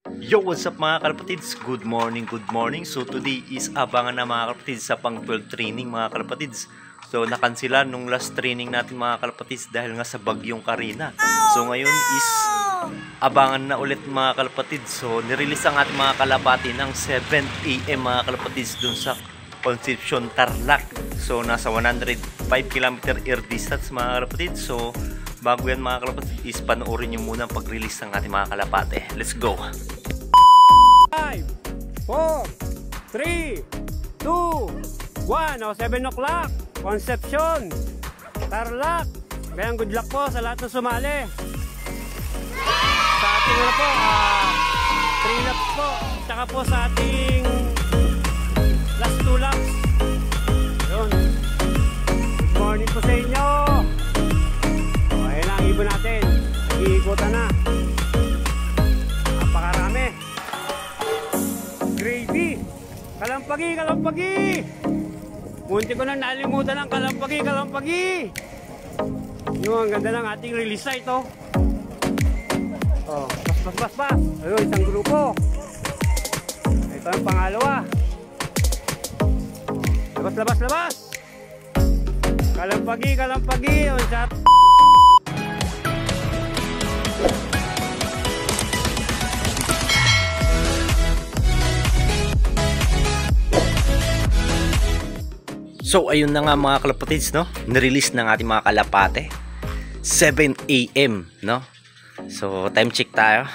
Yo, what's up mga kalapatids? Good morning, good morning. So today is abangan na mga kalapatids sa pang 12 training mga kalapatids. So nakansila nung last training natin mga kalapatids dahil nga sa bagyong Karina. So ngayon is abangan na ulit mga kalapatids. So nirelease ang ating mga kalapati ng 7 AM mga kalapatids dun sa Concepcion, Tarlac. So nasa 105 km air distance mga kalapatids. So bago yan mga kalapatids is panoorin nyo muna ang pag-release ng ating mga kalapate. Let's go! 5, 4, 3, 2, 1. O, 7 o'clock. Concepcion, Tarlac. Kaya good luck po sa lahat ng sumali. Sa ating ano po, 3 laps po. Tsaka po sa ating last 2 laps. Yun. Good morning po sa inyo. O, ayan lang, ibon natin. Nag-iikutan na. Napakarami. Gravy. Kalampagi, kalampagi. Munti ko na nalimutan ng kalampagi, kalampagi. Yung ang ganda ng ating release site, oh. Oh, pas. Ayun, isang grupo. Ito ang pangalawa. Labas. Kalampagi, kalampagi. Oh, shot. So ayun na nga mga kalapatids, no? Nirelease ng ating mga kalapate 7 AM, no? So time check tayo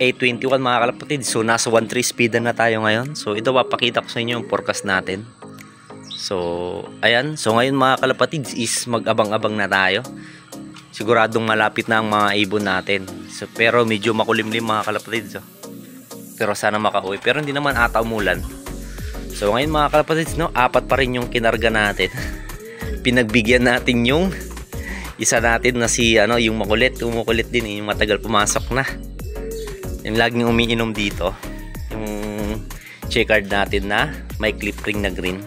8:21 mga kalapatids. So nasa 1.3 speed na tayo ngayon. So ito papakita ko sa inyo yung forecast natin. So ayan, so ngayon mga kalapatids is mag-abang-abang na tayo. Siguradong malapit na ang mga ibon natin. So pero medyo makulimlim mga kalapatids, oh. Pero sana makauwi. Pero hindi naman ata umulan. So ngayon mga kalapatids, no, 4 pa rin yung kinarga natin. Pinagbigyan natin yung isa natin na si yung makulit, umukulit din, yung matagal pumasok na. Yung laging umiinom dito. Yung checkered natin na may clip ring na green.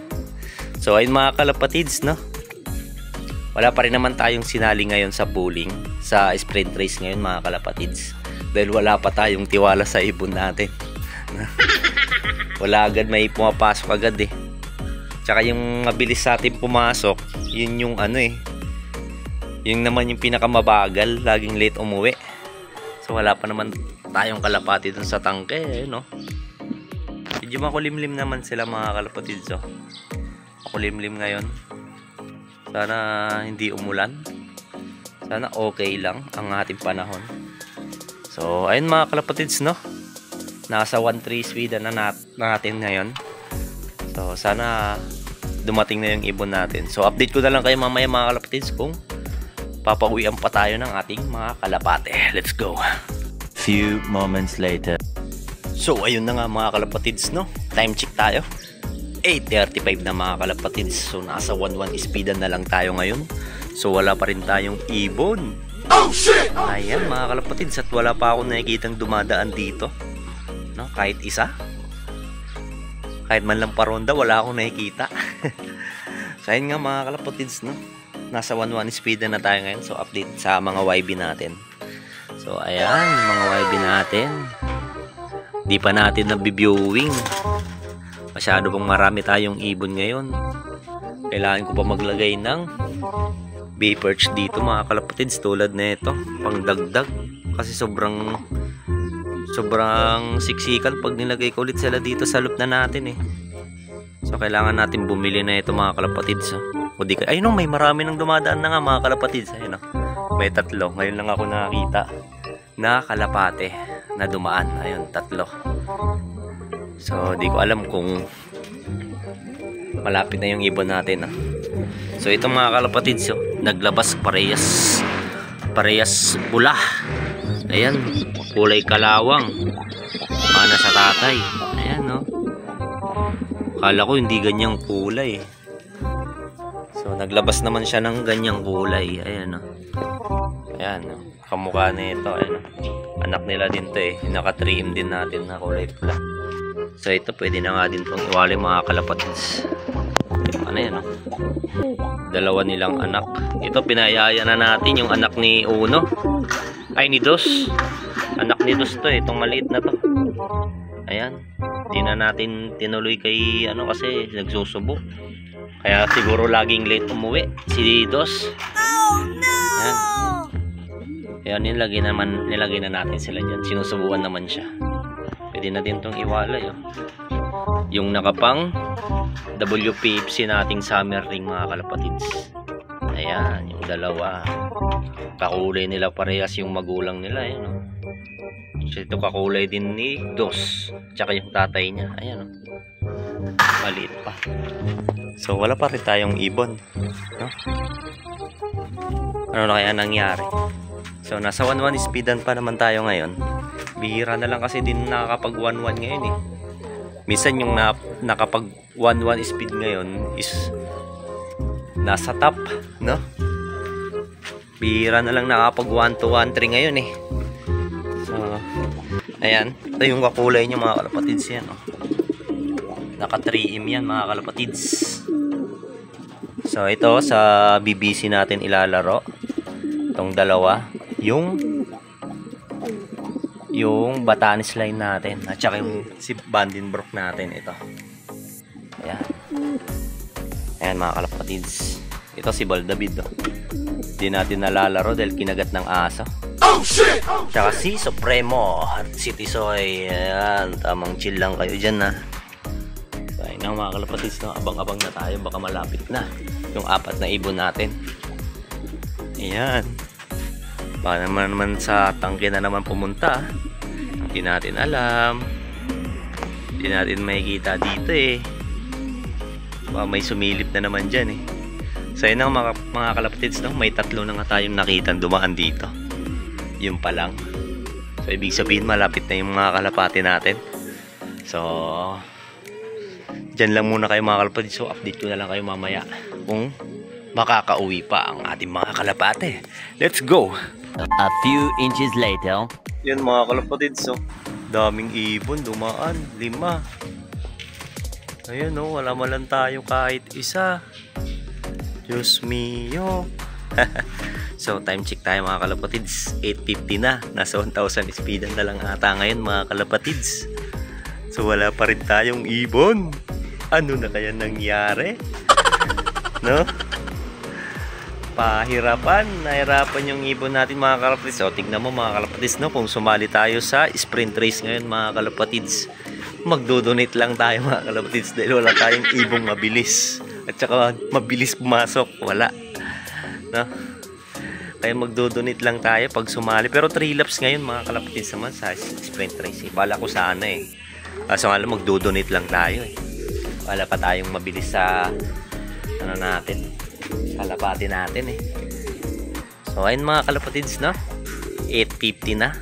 So ayun mga kalapatids, no. Wala pa rin naman tayong sinali ngayon sa pooling, sa sprint race ngayon mga kalapatids. Dahil wala pa tayong tiwala sa ibon natin. Wala agad may pumapasok agad eh. Tsaka yung mabilis sa atin pumasok, yun yung yun naman yung pinakamabagal, laging late umuwi. So wala pa naman tayong kalapati dun sa tangke, no. Medyo makulimlim naman sila mga kalapatids, oh. Makulimlim ngayon. Sana hindi umulan. Sana okay lang ang ating panahon. So ayun mga kalapatids, no. Nasa 1.3 speed na natin ngayon. So sana dumating na yung ibon natin. So update ko na lang kayo mamaya mga kalapatids kung papauwian pa tayo ng ating mga kalapate. Let's go. Few moments later. So ayun na nga mga kalapatids, no. Time check tayo 8:35 na mga kalapatids. So nasa 1.1 speed na lang tayo ngayon. So wala pa rin tayong ibon. Oh shit! Ayan mga kalapatids, at wala pa akong nakikitang dumadaan dito, no, kahit isa. Kahit man lang paronda, wala akong nakikita. So ayun nga mga kalapatids, no. Nasa 1.1 speed na tayo ngayon. So update sa mga YB natin. So ayan, mga YB natin. Di pa natin nabiviewing. Masyado pong marami tayong ibon ngayon. Kailangan ko pa maglagay ng bay perch dito mga kalapatids, tulad na ito, pang dagdag. Kasi sobrang siksikan pag nilagay ko ulit sila dito sa loop na natin eh. So kailangan natin bumili na ito mga kalapatids, oh. O di ka, ay no, may marami nang dumadaan na nga mga kalapatids. Ayun, oh. May 3. Ngayon lang ako nakakita na kalapate na dumaan. Ayun, 3. So di ko alam kung malapit na yung ibon natin, oh. So itong mga kalapatids, oh, naglabas parehas pula. Ayan, kulay kalawang. Mana sa tatay. Ayan, no. Kala ko hindi ganyang kulay. So naglabas naman siya ng ganyang kulay. Ayan, no. Ayan, no. Kamukha na ito. Ayan, no. Anak nila din to eh. Naka-trim din natin na kulay pula. So ito pwede na nga din itong iwalay mga kalapatids. Ano yan, no. Dalawa nilang anak. Ito pinayaya na natin yung anak ni Uno. Ay ni Dos. Anak ni Dos to eh, itong maliit na to. Ayan. Di na natin tinuloy kay ano kasi nagsusubo. Kaya siguro laging late umuwi si Dos. Ayan. Ayan, nilagay na natin sila dyan. Sinusubuan naman siya. Pwede na din itong iwalay. Oh. Yung nakapang WPFC nating summer ring mga kalapatids. Ayan, yung dalawa. Kakulay nila parehas yung magulang nila. Ayan, oh. So, ito kakulay din ni Dos. Tsaka yung tatay niya. Ayan, oh. Maliit pa. So, wala pa rin tayong ibon. No? Ano na kaya nangyari? So, nasa 1-1 speedan pa naman tayo ngayon. Bihira na lang kasi din nakakapag 1-1 ngayon eh. Minsan yung nakapag 1-1 speed ngayon is nasa top, no? Bihira na lang nakapag 1-2-1-3 ngayon eh. So, ayan. Ito yung kakulay niya mga kalapatids yan. Oh. Naka 3M yan mga kalapatids. So, ito sa BBC natin ilalaro. Itong dalawa. Yung Batanes line natin at saka yung si Vandenbroek natin ito. Ayan. Ayan mga kalapatids. Ito si Baldavid oh. Hindi natin nalalaro dahil kinagat ng aso. Oh shit! Tsaka si Supremo at si Tisoy. Ayan. Tamang chill lang kayo dyan na. So, ayan mga kalapatids no? Abang-abang na tayo. Baka malapit na yung 4 na ibon natin. Ayan. Baka naman sa tangke na naman pumunta. Hindi natin alam. Hindi natin makikita dito eh. Baka may sumilip na naman dyan eh. So yun ang mga kalapatids no? May 3 na nga tayong nakita dumaan dito. Yun pa lang. So ibig sabihin malapit na yung mga kalapati natin. So dyan lang muna kayo mga kalapatids. So update ko na lang kayo mamaya kung makakauwi pa ang ating mga kalapate. Let's go! A few inches later. Yan mga kalapatids, so daming ibon, dumaan, 5. Ayan o, wala man lang tayo kahit isa. Diyos mio. So time check tayo mga kalapatids, 8:50 na. Nasa 1,000 speedan na lang ata ngayon mga kalapatids. So wala pa rin tayong ibon. Ano na kaya nangyari? No? Nahirapan yung ibon natin mga kalapatids. O tignan mo mga kalapatids no, kung sumali tayo sa sprint race ngayon mga kalapatids, magdodonate lang tayo mga kalapatids dahil wala tayong ibong mabilis at saka mabilis pumasok, wala no? Kaya magdodonate lang tayo pag sumali, pero 3 laps ngayon mga kalapatids naman sa sprint race eh. Bala ko sana eh, kaso nga lang magdodonate lang tayo eh. Wala pa tayong mabilis sa ano natin, kalapati natin eh. So ayun mga kalapatids no, 8:50 na.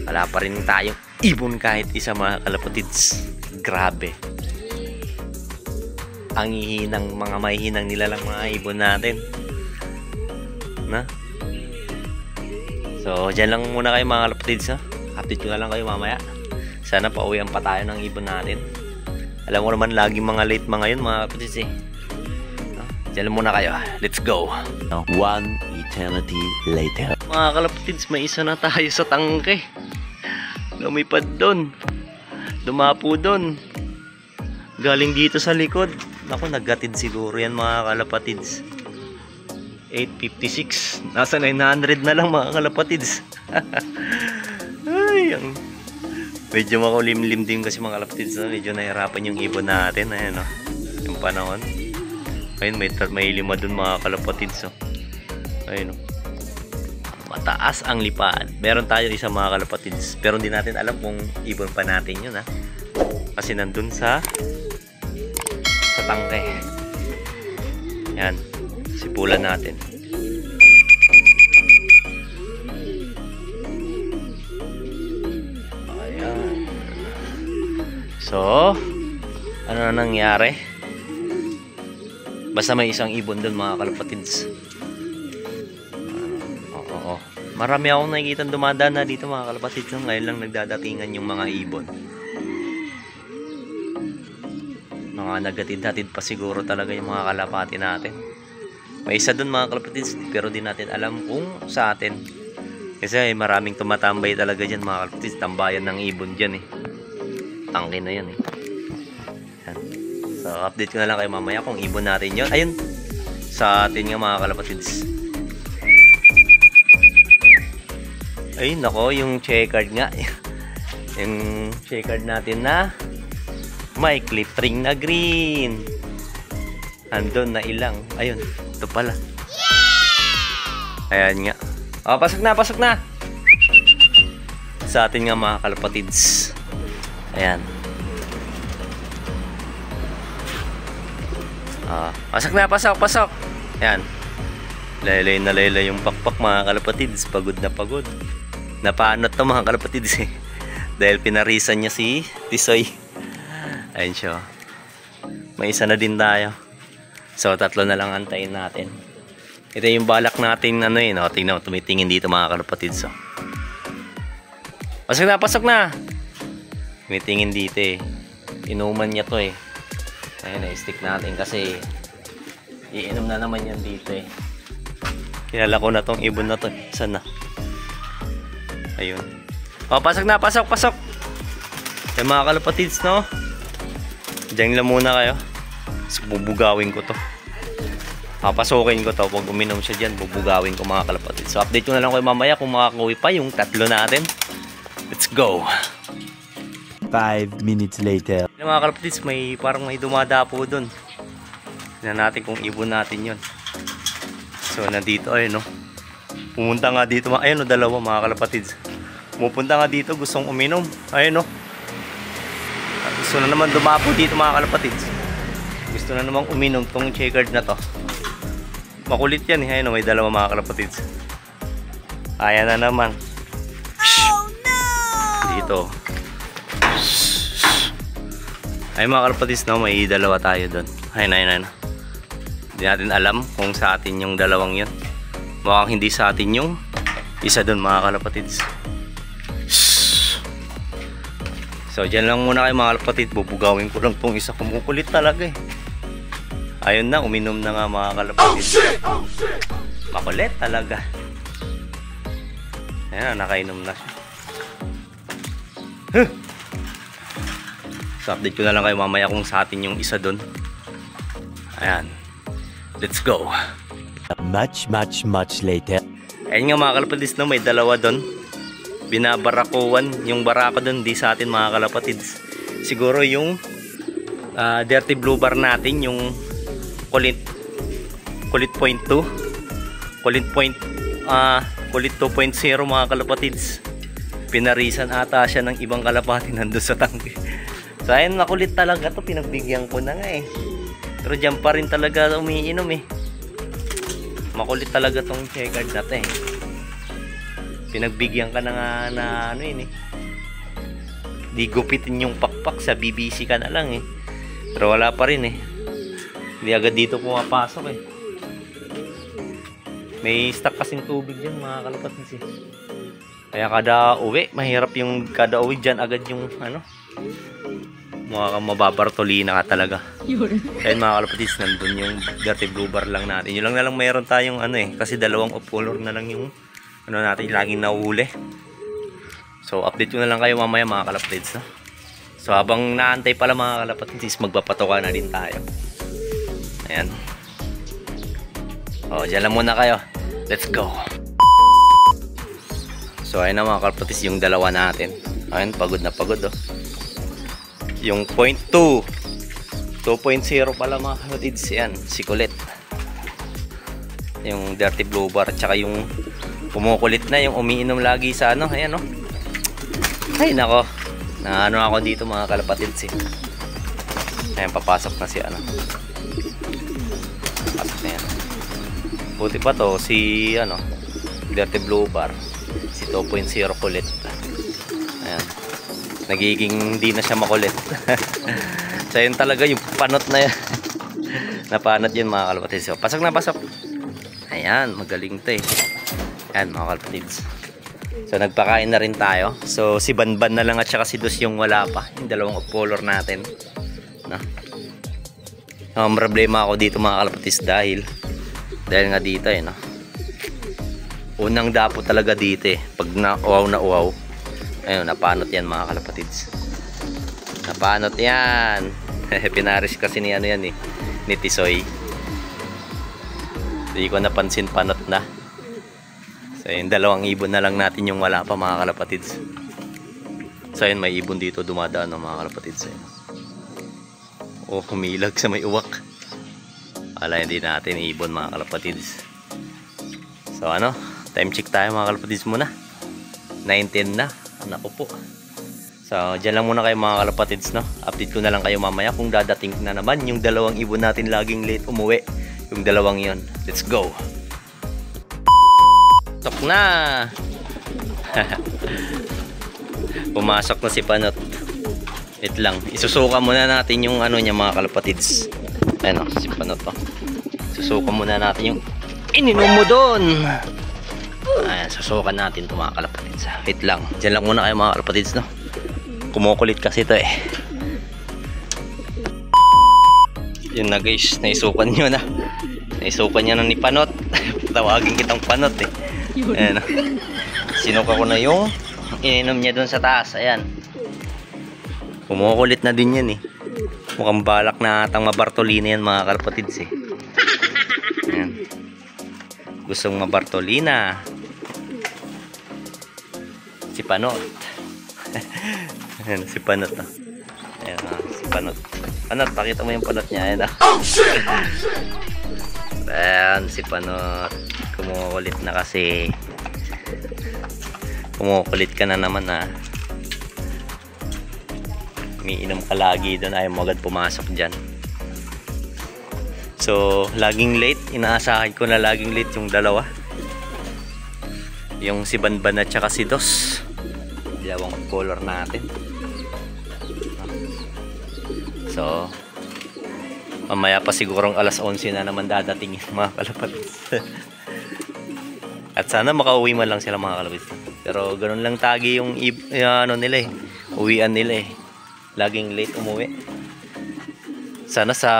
Wala pa rin tayong ibon kahit isa mga kalapatids. Grabe. Ang hihinang, mga mahihinang nila lang mga ibon natin na. So dyan lang muna kayo mga kalapatids no? Update ko na lang kayo mamaya. Sana pauwihan pa tayo ng ibon natin. Alam ko naman laging mga late mga yun mga kalapatids eh. Diyan muna kayo. Let's go. 1 eternity later. Mga kalapatids, may isa na tayo sa tangke. Lumipad doon. Dumapo doon. Galing dito sa likod. Naku, naggatid siguro yan mga kalapatids. 856. Nasa 900 na lang mga kalapatids. Ay, medyo makulimlim din kasi mga kalapatids. Medyo nahirapan yung ibon natin. Ayan, no? Yung panahon. Ayun, may 5 dun mga kalapatids. So. Ayun. Mataas ang lipad. Meron tayo isa mga kalapatids. Pero hindi natin alam kung ibon pa natin yun ha. Kasi nandun sa tangke. Yan. Sipulan natin. Ayan. So, ano na nangyari? Basta may isang ibon doon mga kalapatids. Oo. Marami akong nakikita dumadaan na dito mga kalapatids. Ngayon lang nagdadatingan yung mga ibon. Mga nagatid-hatid pa siguro talaga yung mga kalapati natin. May isa doon mga kalapatids, pero di natin alam kung sa atin. Kasi maraming tumatambay talaga dyan mga kalapatids. Tambayan ng ibon dyan eh. Tangke na yan eh. Yan. So update ko na lang kayo mamaya kung ibon natin yun. Ayun. Sa atin nga mga kalapatids. Ay nako, yung checkered nga. Yung checkered natin na may clip ring na green. Andun na ilang. Ayun, ito pala. Ayan nga. Oh, pasok na, pasok na. Sa atin nga mga kalapatids. Ayan. Pasok na, pasok, pasok. Ayan. Laylay na laylay yung pakpak mga kalapatids. Pagod na pagod. Napaanot to mga kalapatids eh. Dahil pinarisan niya si Tisoy. Ayun siya. May isa na din tayo. So tatlo na lang antayin natin. Ito yung balak natin ano eh. No? Tingnan mo, tumitingin dito mga kalapatids. So. Pasok na, pasok na. Tumitingin dito eh. Inuman niya to eh. Ayun, i-stick natin kasi iinom na naman yan dito eh. Kilala ko na tong ibon na to. Saan na? Ayun. Oh, pasok na, pasok, pasok. Yung mga kalapatids, no? Diyan lang muna kayo. So, bubugawin ko to. Papasukin ko to. Pag uminom siya dyan, bubugawin ko mga kalapatids. So, update ko na lang kayo mamaya kung makakuwi pa yung tatlo natin. Let's go. 5 minutes later. Yung mga kalapatids, parang may dumadapo dun. Tignan natin kung ibon natin yun. So, nandito, ayun, no? Pumunta nga dito, ayun, no, dalawa mga kalapatids. Pupunta nga dito, gustong uminom. Ayun, no? Gusto na naman dumapo dito mga kalapatids. Gusto na namang uminom tong checkered na to. Makulit yan eh. Ayun, no? May dalawa mga kalapatids. Ayan na naman. Oh, no! Dito. Ayun mga kalapatids, no? May dalawa tayo doon. Ayun, ayun, ayun. Hindi natin alam kung sa atin yung dalawang yun. Mukhang hindi sa atin yung isa doon mga kalapatids. So dyan lang muna kayo mga kalapatids. Bubugawin ko lang tong isa. Kumukulit talaga eh. Ayun na, uminom na nga mga kalapatids. Oh, shit! Makulit talaga. Ayan na, nakainom na siya. So update ko na lang kayo mamaya kung sa atin yung isa doon. Ayan. Let's go. Much later. Ayun nga mga kalapatids, no, may dalawa doon. Binabarakuan yung barako doon, di sa atin mga kalapatids. Siguro yung dirty blue bar natin, yung kulit point 2, kulit 2.0 mga kalapatids. Pinarisan ata siya ng ibang kalapati nandun sa tangke. So ayun, nakulit talaga to, pinagbigyan ko na nga eh. Pero dyan pa rin talaga umiinom eh. Makulit talaga tong checkered na to eh. Pinagbigyan ka na nga na ano yun eh. Di gupitin yung pakpak, sa BBC ka na lang eh. Pero wala pa rin eh. Hindi agad dito pumapasok eh. May stock kasing tubig dyan mga kalapatids eh. Kaya kada uwi, mahirap yung kada uwi dyan agad yung ano. Mukha kang mababartolina ka talaga. Kaya mga kalapatids, nandun yung dirty blue bar lang natin. Yun lang na lang mayroon tayong ano eh. Kasi dalawang off-color na lang yung ano natin, laging nahuhuli. So update ko na lang kayo mamaya mga kalapatids, no? So habang naantay pala mga kalapatids, magpapatoka na din tayo. Ayan. O, dyan lang muna kayo. Let's go. So ayun na mga kalapatids, yung dalawa natin. Ayun, pagod na pagod oh. Yung point 2 2.0 pala mga kalapatids. Yan, si Kulit. Yung dirty blue bar, tsaka yung kumukulit na, yung umiinom lagi sa ano. Ayan oh. Ay nako, na ano ako dito mga kalapatids eh. Ayan, papasok na si ano. Pasok na yan. Buti pa to si ano, dirty blue bar, si 2.0 Kulit. Ayan, nagiging hindi na siya makulit. So yun talaga yung panot na yan. Napanot yun mga kalapatids. So, pasok na, pasok. Ayan, magaling to eh. Ayan mga kalapatids. So nagpakain na rin tayo. So si Banban na lang at saka si Dus yung wala pa, yung dalawang off-color natin, no? Problema ako dito mga kalapatids dahil nga dito eh, no? Unang dapo talaga dito eh. Pag na-uwaw na uwaw. Ayun, napanot yan mga kalapatids. Napanot yan. Pinaris kasi ni ano yan eh. Ni Tisoy. Hindi ko napansin panot na. So yung dalawang ibon na lang natin yung wala pa mga kalapatids. So ayun, may ibon dito dumadaan no, mga kalapatids. Oh, humilag sa may uwak. Wala, hindi natin ibon mga kalapatids. So ano, time check tayo mga kalapatids muna. 9:10 na. Anak ko po. So dyan lang muna kayo mga kalapatids, no. Update ko na lang kayo mamaya kung dadating na naman yung dalawang ibon natin laging late umuwi. Yung dalawang yon. Let's go. Tok na. Pumasok na si Panot. Wait lang, isusuka muna natin yung ano niya mga kalapatids. Ayun o, si Panot o. Susuka muna natin yung ininom mo doon. Ayan, susukan natin ito mga kalapatids. Wait lang, dyan lang muna kayo mga kalapatids, no. Kumukulit kasi ito eh. Yun na guys, naisukan nyo na. Naisukan nyo na ni Panot. Tawagin kitang Panot eh. Ayan o. Sinuka ko na yung ininom niya doon sa taas. Ayan. Kumukulit na din yan eh. Mukhang balak na atang mabartolina yan mga kalapatids eh. Ayan. Gustong mabartolina. Si Panot. Ayan, si Panot oh. Ayan si Panot. Panot, pakita mo yung Panot niya. Ayan oh. Ayan si Panot. Kumukulit na kasi. Kumukulit ka na naman ah. Umiinom ka lagi doon, ayaw mo agad pumasok dyan. So laging late, inaasahan ko na laging late yung dalawa, yung si Banban at saka si Dos. Dalawang color natin. So mamaya pa sigurong alas 11 na naman dadating yung mga kalapatids. At sana makauwi man lang sila mga kalapatids. Pero ganun lang tagi yung ano nila eh, uwian nila eh. Laging late umuwi. Sana sa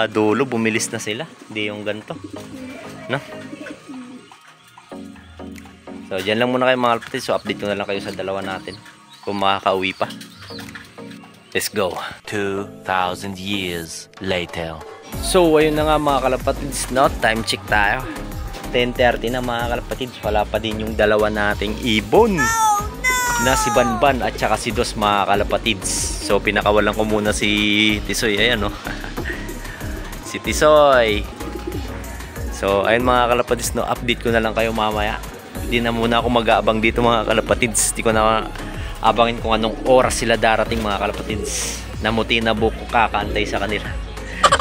dulo bumilis na sila, hindi yung ganito, no? So dyan lang muna kayo mga kalapatids. So update ko na lang kayo sa dalawa natin kung makakauwi pa. Let's go. 2,000 years later. So ayun na nga mga kalapatids, no? Time check tayo. 10:30 na mga kalapatids. Wala pa din yung dalawa nating ibon na si Banban at saka si Dos mga kalapatids. So pinakawalan ko muna si Tisoy. Ayan no. Si Tisoy. So ayun mga kalapatids, no, update ko na lang kayo mamaya. Hindi na muna ako mag-aabang dito mga kalapatids. Hindi ko na abangin kung anong oras sila darating mga kalapatids. Namuti na buko kakantay sa kanila.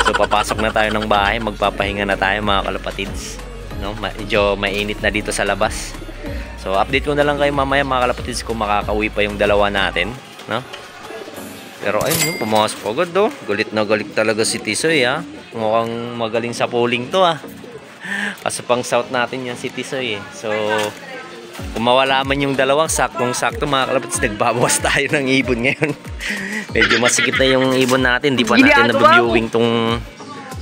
So papasok na tayo ng bahay, magpapahinga na tayo mga kalapatids, no? Medyo mainit na dito sa labas. So update ko na lang kayo mamaya mga kalapatids kung makakauwi pa yung dalawa natin, no? Pero ayun, pumasok agad do. Galit na galit talaga si Tisoy ha. Mukhang magaling sa pooling to ha. Kasi pang south natin yan si Tisoy eh. So kung mawala man yung dalawang, saktong-sakto mga kalapatids, nagbabawas tayo ng ibon ngayon. Medyo masikip na yung ibon natin. Di pa natin nabiviewing tong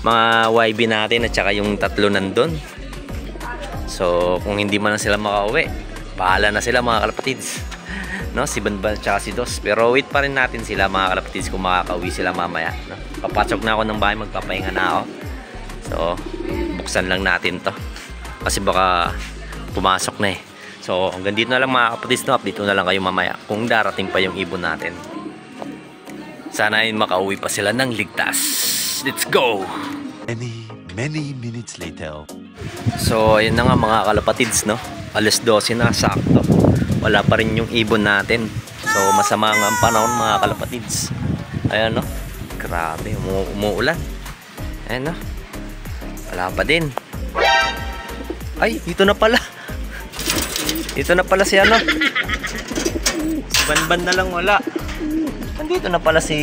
mga YB natin at saka yung tatlo nandun. So kung hindi man sila makauwi, bahala na sila mga kalapatids, no? Si Banban at saka si Dos. Pero wait pa rin natin sila mga kalapatids kung makakauwi sila mamaya, no? Papasok na ako ng bahay, magpapahinga na ako. So buksan lang natin to kasi baka pumasok na eh. So hanggang dito na lang mga kalapatids, no? Update na lang kayo mamaya kung darating pa yung ibon natin. Sana ay makauwi pa sila ng ligtas. Let's go! Many minutes later. So ayun na nga mga kalapatids, no? Alas 12 na, sakto. Wala pa rin yung ibon natin. So masama nga ang panahon mga kalapatids. Ayan no, grabe, umuulan. Ayan no, wala pa din. Ay, dito na pala. Dito na pala si ano, si Banban na lang wala. Nandito na pala si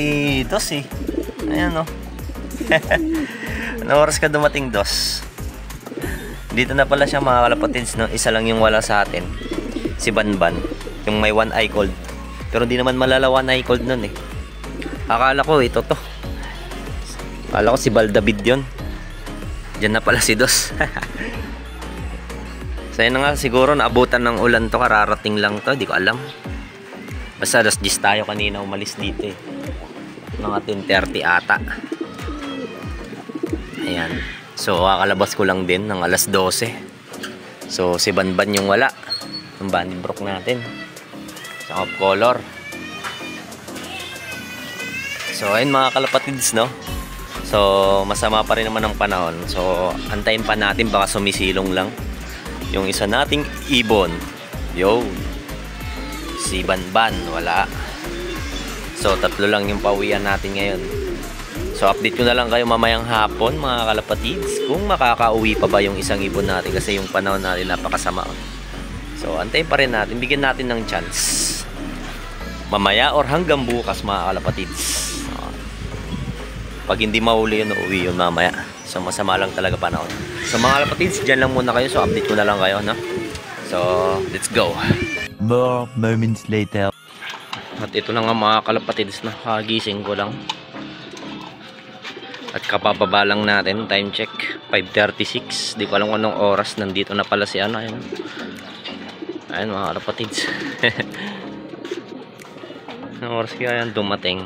Dos eh. Ayan no. Ano oras ka dumating, Dos? Dito na pala siya mga kalapatids, no? Isa lang yung wala sa atin, si Banban, yung may one eye cold. Pero hindi naman malala one eye cold nun eh. Akala ko ito to. Akala ko si Baldavid yun. Diyan na pala si Dos. So yun na nga, siguro naabutan ng ulan to, kararating lang to, di ko alam. Basta alas 10 tayo kanina umalis dito eh. Mga 10:30 ata. Ayan. So kakalabas ko lang din ng alas 12. So si Banban yung wala. Yung Bunny Brook natin. Sa off color. So ayun mga kalapatids, no. So masama pa rin naman ang panahon. So antayin pa natin, baka sumisilong lang yung isa nating ibon. Yo. Si Banban wala. So tatlo lang yung pauwian natin ngayon. So update ko na lang kayo mamayang hapon mga kalapatids kung makakauwi pa ba yung isang ibon natin, kasi yung panahon natin napakasama. So antayin pa rin natin, bigyan natin ng chance mamaya or hanggang bukas mga kalapatids. Pag hindi mahuli yun, uuwi yun mamaya. So masama lang talaga panahon. So mga kalapatids, dyan lang muna kayo. So update ko na lang kayo, no? So let's go. More moments later. At ito na nga mga kalapatids, na kagising ko lang. At kapababa lang natin, time check 5:36. Di ko alam kung anong oras. Nandito na pala si ano. Ayun mga kalapatids. Anong oras kaya yan dumating?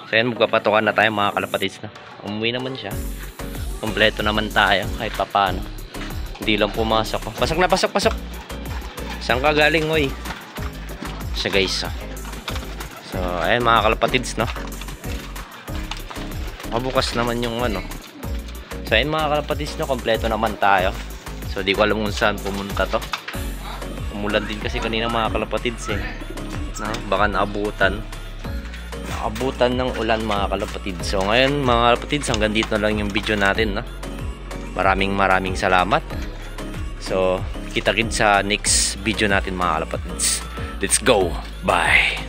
So yan, magpapatukan na tayo mga kalapatids na. Umuwi naman siya. Kompleto naman tayo kahit papano. Hindi lang pumasok. Pasok na, pasok, pasok. Saan ka galing, oy? Siya guys. So ayan mga kalapatids, no. Mabukas naman yung ano. So ayun mga kalapatids, no, kompleto naman tayo. So di ko alam kung saan pumunta to. Umulan din kasi kanina mga kalapatids eh, no? Baka naabutan ng ulan mga kalapatids. So ngayon mga kalapatids, hanggang dito na lang yung video natin, no? Maraming salamat. So kita-kits sa next video natin mga kalapatids. Let's go. Bye.